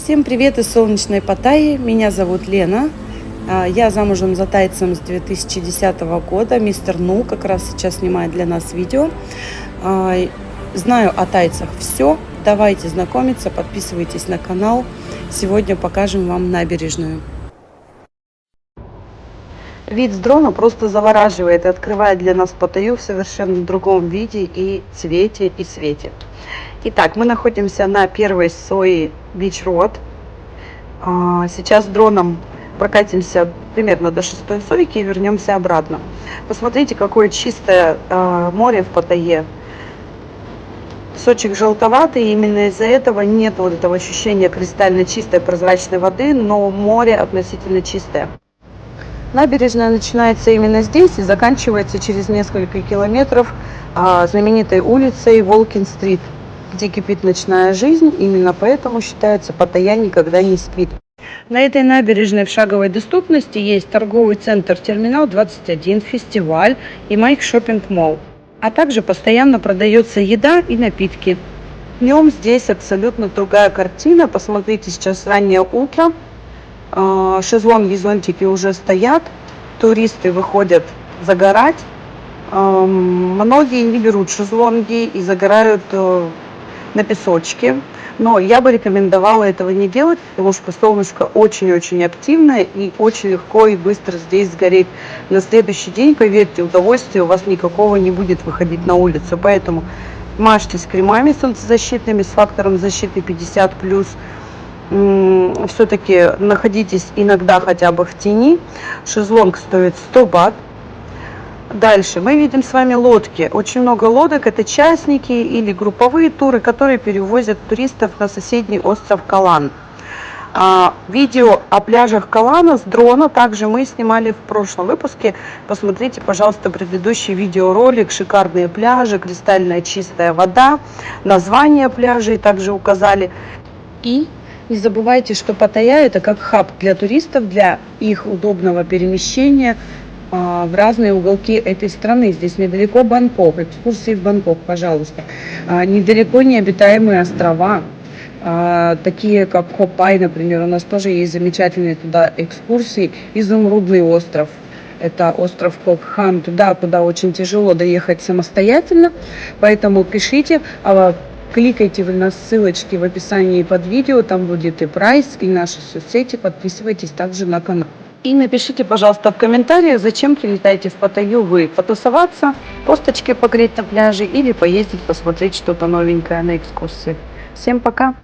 Всем привет из солнечной Паттайи. Меня зовут Лена. Я замужем за тайцем с 2010 года. Мистер Ну как раз сейчас снимает для нас видео. Знаю о тайцах все. Давайте знакомиться, подписывайтесь на канал. Сегодня покажем вам набережную. Вид с дрона просто завораживает и открывает для нас Паттайю в совершенно другом виде и цвете, и свете. Итак, мы находимся на первой Soi Beach Road. Сейчас дроном прокатимся примерно до 6-й сойки и вернемся обратно. Посмотрите, какое чистое море в Паттайе. Песочек желтоватый, именно из-за этого нет вот этого ощущения кристально чистой прозрачной воды, но море относительно чистое. Набережная начинается именно здесь и заканчивается через несколько километров знаменитой улицей Волкин-стрит, где кипит ночная жизнь. Именно поэтому считается, Паттайя никогда не спит. На этой набережной в шаговой доступности есть торговый центр Терминал 21, фестиваль и Майк Шоппинг Молл. А также постоянно продается еда и напитки. Днем здесь абсолютно другая картина. Посмотрите, сейчас раннее утро. Шезлонги, зонтики уже стоят. Туристы выходят загорать. Многие не берут шезлонги и загорают на песочке. Но я бы рекомендовала этого не делать, потому что солнышко очень-очень активное и очень легко и быстро здесь сгореть. На следующий день, поверьте, удовольствия у вас никакого не будет выходить на улицу. Поэтому мажьтесь кремами солнцезащитными с фактором защиты 50+. Все-таки находитесь иногда хотя бы в тени. Шезлонг стоит 100 бат. Дальше мы видим с вами лодки. Очень много лодок. Это частники или групповые туры, которые перевозят туристов на соседний остров Калан. Видео о пляжах Калана с дрона также мы снимали в прошлом выпуске. Посмотрите, пожалуйста, предыдущий видеоролик. Шикарные пляжи, кристальная чистая вода, название пляжей также указали. И не забывайте, что Паттайя — это как хаб для туристов, для их удобного перемещения в разные уголки этой страны. Здесь недалеко Бангкок, экскурсии в Бангкок, пожалуйста. Недалеко необитаемые острова, такие как Ко Пай, например. У нас тоже есть замечательные туда экскурсии. Изумрудный остров. Это остров Кок Хан, туда, куда очень тяжело доехать самостоятельно. Поэтому пишите, кликайте вы на ссылочки в описании под видео. Там будет и прайс, и наши соцсети. Подписывайтесь также на канал. И напишите, пожалуйста, в комментариях, зачем прилетаете в Паттайю вы: потусоваться, косточки погреть на пляже или поездить, посмотреть что-то новенькое на экскурсии. Всем пока!